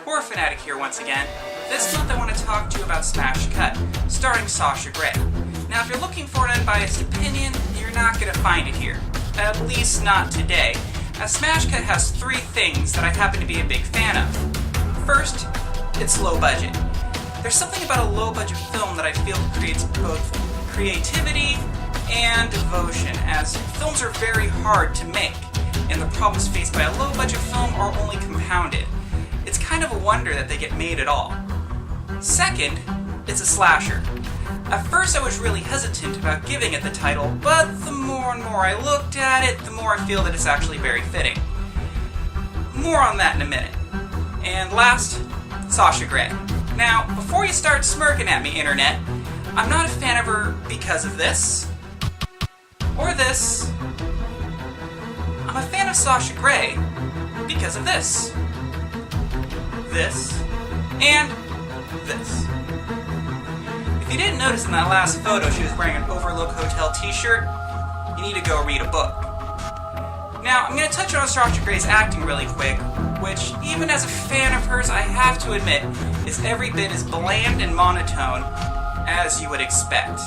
Horror Fanatic here once again. This month I want to talk to you about Smash Cut, starring Sasha Grey. Now if you're looking for an unbiased opinion, you're not going to find it here. At least not today, as Smash Cut has three things that I happen to be a big fan of. First, it's low budget. There's something about a low budget film that I feel creates both creativity and devotion, as films are very hard to make, and the problems faced by a low budget film are only compounded. It's kind of a wonder that they get made at all. Second, it's a slasher. At first I was really hesitant about giving it the title, but the more and more I looked at it, the more I feel that it's actually very fitting. More on that in a minute. And last, Sasha Grey. Now, before you start smirking at me, Internet, I'm not a fan of her because of this, or this. I'm a fan of Sasha Grey because of this, and this. If you didn't notice in that last photo she was wearing an Overlook Hotel t-shirt, you need to go read a book. Now, I'm going to touch on Sasha Grey's acting really quick, which, even as a fan of hers, I have to admit, is every bit as bland and monotone as you would expect.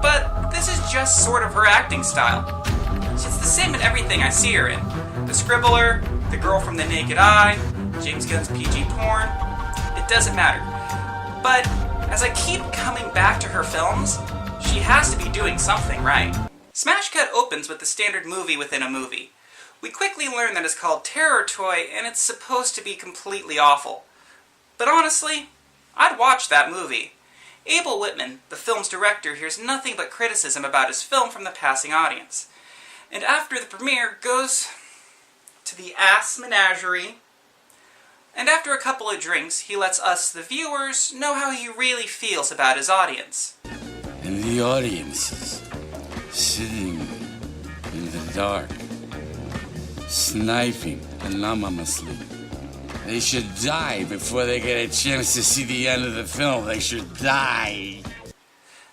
But this is just sort of her acting style. She's the same in everything I see her in. The Scribbler, The Girl from the Naked Eye, James Gunn's PG porn. It doesn't matter. But as I keep coming back to her films, she has to be doing something right. Smash Cut opens with the standard movie within a movie. We quickly learn that it's called Terror Toy, and it's supposed to be completely awful. But honestly, I'd watch that movie. Abel Whitman, the film's director, hears nothing but criticism about his film from the passing audience. And after the premiere, goes to the Ass Menagerie, and after a couple of drinks, he lets us, the viewers, know how he really feels about his audience. And the audience is sitting in the dark, sniping anonymously. They should die before they get a chance to see the end of the film. They should die.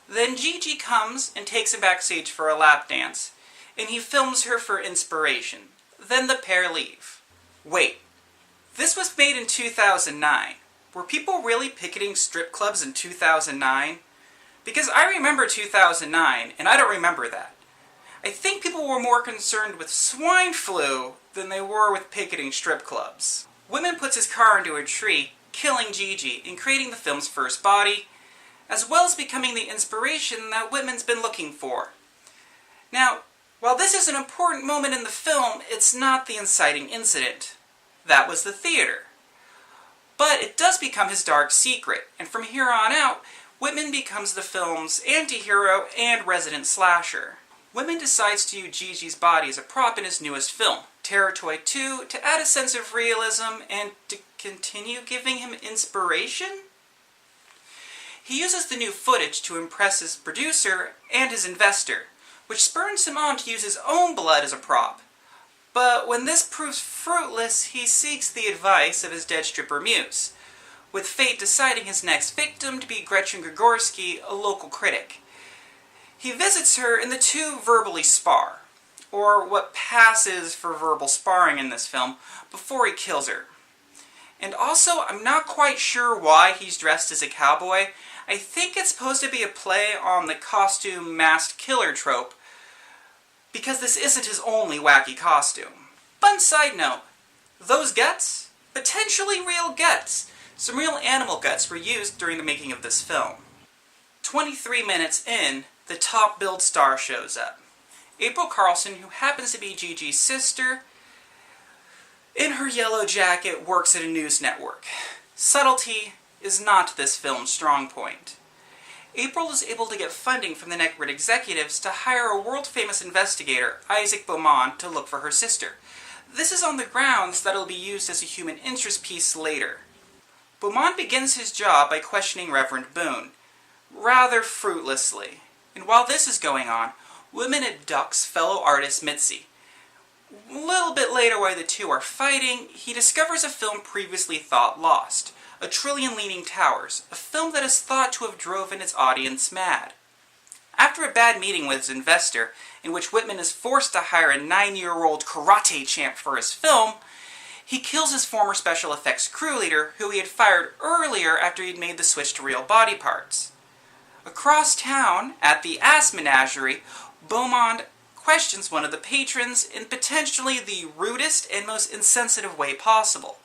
Then Gigi comes and takes him backstage for a lap dance, and he films her for inspiration. Then the pair leave. Wait, this was made in 2009. Were people really picketing strip clubs in 2009? Because I remember 2009, and I don't remember that. I think people were more concerned with swine flu than they were with picketing strip clubs. Whitman puts his car into a tree, killing Gigi, and creating the film's first body, as well as becoming the inspiration that Whitman's been looking for. Now, while this is an important moment in the film, it's not the inciting incident. That was the theater. But it does become his dark secret, and from here on out, Whitman becomes the film's anti-hero and resident slasher. Whitman decides to use Gigi's body as a prop in his newest film, Terror Toy 2, to add a sense of realism and to continue giving him inspiration? He uses the new footage to impress his producer and his investor, which spurs him on to use his own blood as a prop. But when this proves fruitless, he seeks the advice of his dead stripper muse, with fate deciding his next victim to be Gretchen Gogorsky, a local critic. He visits her and the two verbally spar, or what passes for verbal sparring in this film, before he kills her. And also, I'm not quite sure why he's dressed as a cowboy. I think it's supposed to be a play on the costume masked killer trope, because this isn't his only wacky costume. Fun side note, those guts? Potentially real guts. Some real animal guts were used during the making of this film. 23 minutes in, the top-billed star shows up. April Carlson, who happens to be Gigi's sister, in her yellow jacket, works at a news network. Subtlety is not this film's strong point. April is able to get funding from the network executives to hire a world-famous investigator, Isaac Beaumont, to look for her sister. This is on the grounds that it'll be used as a human interest piece later. Beaumont begins his job by questioning Reverend Boone, rather fruitlessly. And while this is going on, Whitman abducts fellow artist Mitzi. A little bit later, while the two are fighting, he discovers a film previously thought lost, A Trillion Leaning Towers, a film that is thought to have driven its audience mad. After a bad meeting with his investor, in which Whitman is forced to hire a 9-year-old karate champ for his film, He kills his former special effects crew leader, who he had fired earlier after he'd made the switch to real body parts. Across town, at the Ass Menagerie, Beaumont questions one of the patrons in potentially the rudest and most insensitive way possible.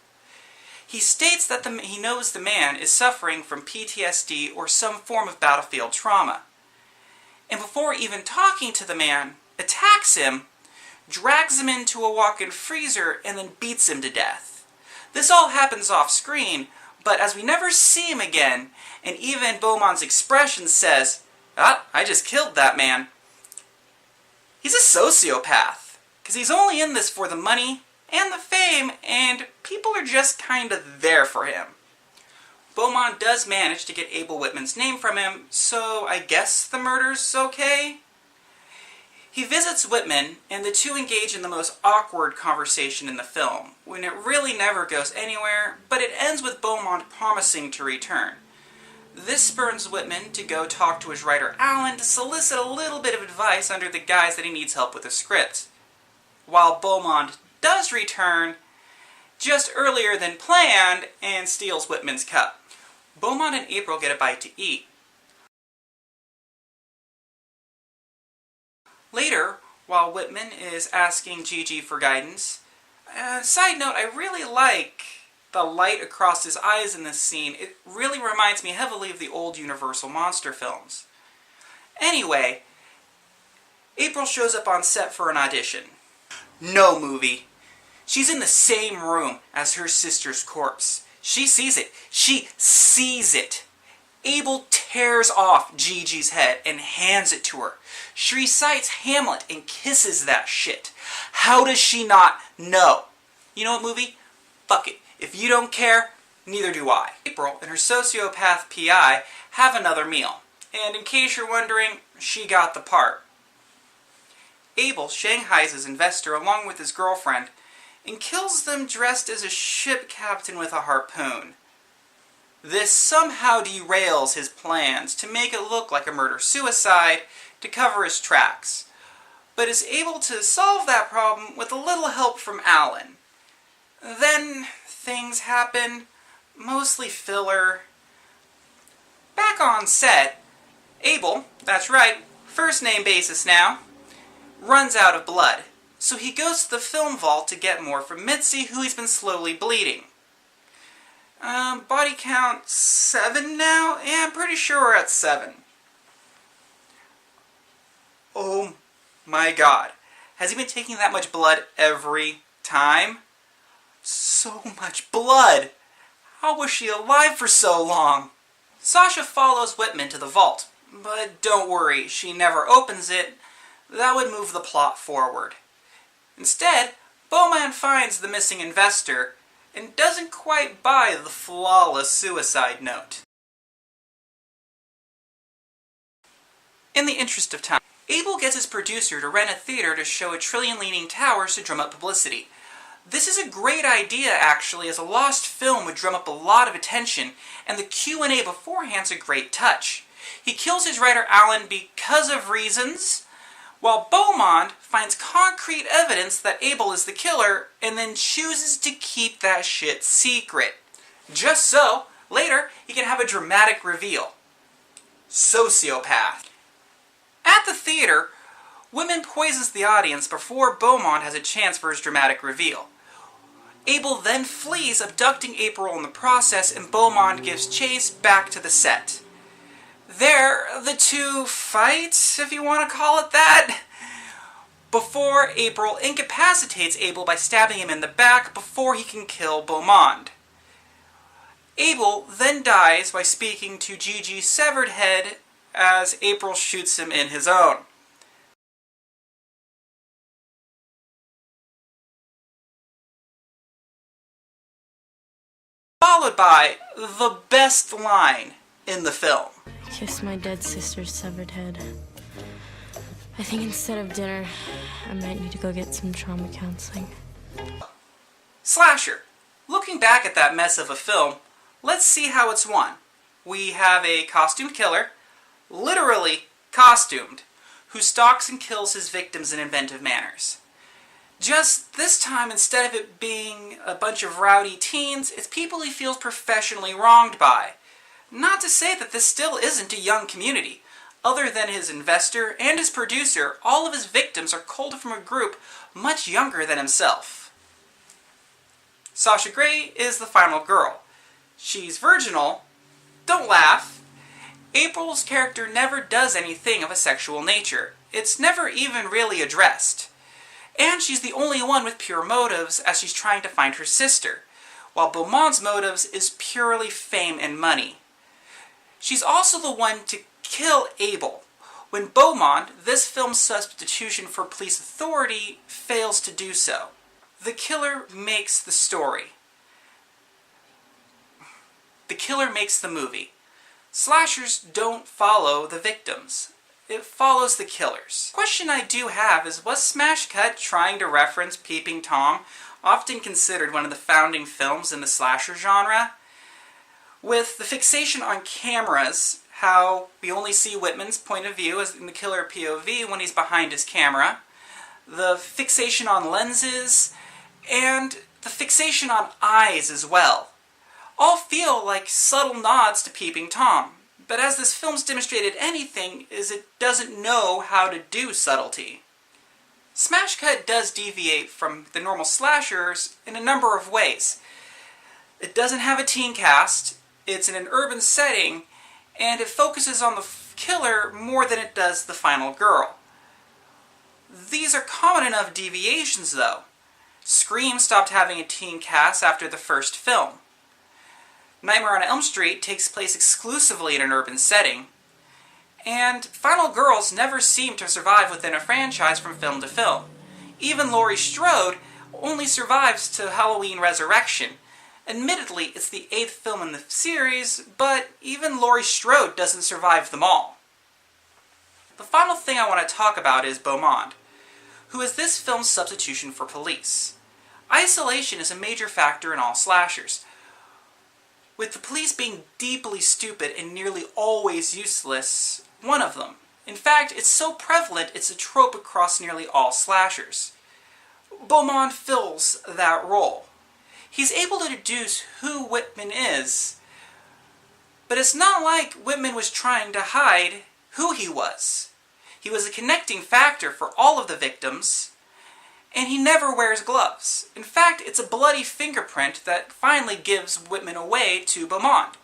He states that he knows the man is suffering from PTSD or some form of battlefield trauma. And before even talking to the man, attacks him, drags him into a walk-in freezer, and then beats him to death. This all happens off-screen, but as we never see him again, and even Beaumont's expression says, "Ah, I just killed that man," he's a sociopath, because he's only in this for the money and the fame, and people are just kind of there for him. Beaumont does manage to get Abel Whitman's name from him, so I guess the murder's okay? He visits Whitman, and the two engage in the most awkward conversation in the film, when it really never goes anywhere, but it ends with Beaumont promising to return. This spurs Whitman to go talk to his writer Alan to solicit a little bit of advice under the guise that he needs help with the script. While Beaumont does return, just earlier than planned, and steals Whitman's cup. Beaumont and April get a bite to eat. Later, while Whitman is asking Gigi for guidance, side note, I really like the light across his eyes in this scene. It really reminds me heavily of the old Universal monster films. Anyway, April shows up on set for an audition. No movie. She's in the same room as her sister's corpse. She sees it. She sees it. Abel tears off Gigi's head and hands it to her. She recites Hamlet and kisses that shit. How does she not know? You know what, movie? Fuck it. If you don't care, neither do I. April and her sociopath PI have another meal. And in case you're wondering, she got the part. Abel shanghais his investor along with his girlfriend and kills them dressed as a ship captain with a harpoon. This somehow derails his plans to make it look like a murder-suicide to cover his tracks, but is able to solve that problem with a little help from Alan. Then things happen, mostly filler. Back on set, Abel, that's right, first name basis now, runs out of blood, so he goes to the film vault to get more from Mitzi, who he's been slowly bleeding. Body count 7 now? Yeah, I'm pretty sure we're at 7. Oh my god. Has he been taking that much blood every time? So much blood! How was she alive for so long? Sasha follows Whitman to the vault, but don't worry, she never opens it. That would move the plot forward. Instead, Beaumont finds the missing investor and doesn't quite buy the flawless suicide note. In the interest of time, Abel gets his producer to rent a theater to show a trillion leaning towers to drum up publicity. This is a great idea, actually, as a lost film would drum up a lot of attention, and the Q&A beforehand's a great touch. He kills his writer Alan because of reasons, while Beaumont finds concrete evidence that Abel is the killer and then chooses to keep that shit secret. Just so, later, he can have a dramatic reveal. Sociopath. At the theater, Whitman poisons the audience before Beaumont has a chance for his dramatic reveal. Abel then flees, abducting April in the process, and Beaumont gives chase back to the set. There, the two fight, if you want to call it that, before April incapacitates Abel by stabbing him in the back before he can kill Beaumont. Abel then dies by speaking to Gigi's severed head as April shoots him in his own. Followed by the best line in the film. Kiss my dead sister's severed head. I think instead of dinner, I might need to go get some trauma counseling. Slasher. Looking back at that mess of a film, let's see how it's won. We have a costumed killer, literally costumed, who stalks and kills his victims in inventive manners. Just this time, instead of it being a bunch of rowdy teens, it's people he feels professionally wronged by. Not to say that this still isn't a young community. Other than his investor and his producer, all of his victims are culled from a group much younger than himself. Sasha Grey is the final girl. She's virginal. Don't laugh. April's character never does anything of a sexual nature. It's never even really addressed. And she's the only one with pure motives as she's trying to find her sister, while Beaumont's motives is purely fame and money. She's also the one to kill Abel, when Beaumont, this film's substitution for police authority, fails to do so. The killer makes the story. The killer makes the movie. Slashers don't follow the victims. It follows the killers. Question I do have is, was Smash Cut trying to reference Peeping Tom, often considered one of the founding films in the slasher genre? With the fixation on cameras, how we only see Whitman's point of view as in the killer POV when he's behind his camera, the fixation on lenses, and the fixation on eyes as well, all feel like subtle nods to Peeping Tom. But as this film's demonstrated anything, is it doesn't know how to do subtlety. Smash Cut does deviate from the normal slashers in a number of ways. It doesn't have a teen cast, it's in an urban setting, and it focuses on the killer more than it does the final girl. These are common enough deviations, though. Scream stopped having a teen cast after the first film. Nightmare on Elm Street takes place exclusively in an urban setting. And Final Girls never seem to survive within a franchise from film to film. Even Laurie Strode only survives to Halloween Resurrection. Admittedly, it's the 8th film in the series, but even Laurie Strode doesn't survive them all. The final thing I want to talk about is Beaumont, who is this film's substitution for police. Isolation is a major factor in all slashers, with the police being deeply stupid and nearly always useless, one of them. In fact, it's so prevalent it's a trope across nearly all slashers. Beaumont fills that role. He's able to deduce who Whitman is, but it's not like Whitman was trying to hide who he was. He was a connecting factor for all of the victims, and he never wears gloves. In fact, it's a bloody fingerprint that finally gives Whitman away to Beaumont.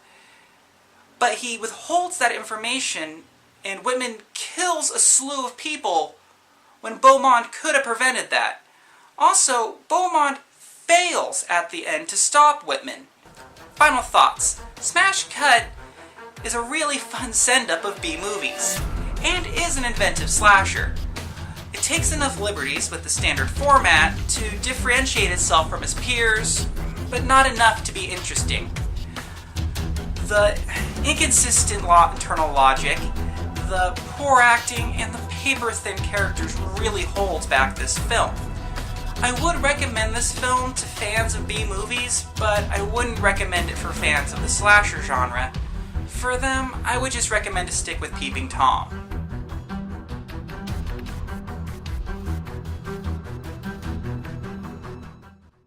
But he withholds that information, and Whitman kills a slew of people when Beaumont could have prevented that. Also, Beaumont fails at the end to stop Whitman. Final thoughts. Smash Cut is a really fun send-up of B-movies, and is an inventive slasher. It takes enough liberties with the standard format to differentiate itself from its peers, but not enough to be interesting. The inconsistent internal logic, the poor acting, and the paper-thin characters really holds back this film. I would recommend this film to fans of B-movies, but I wouldn't recommend it for fans of the slasher genre. For them, I would just recommend to stick with Peeping Tom.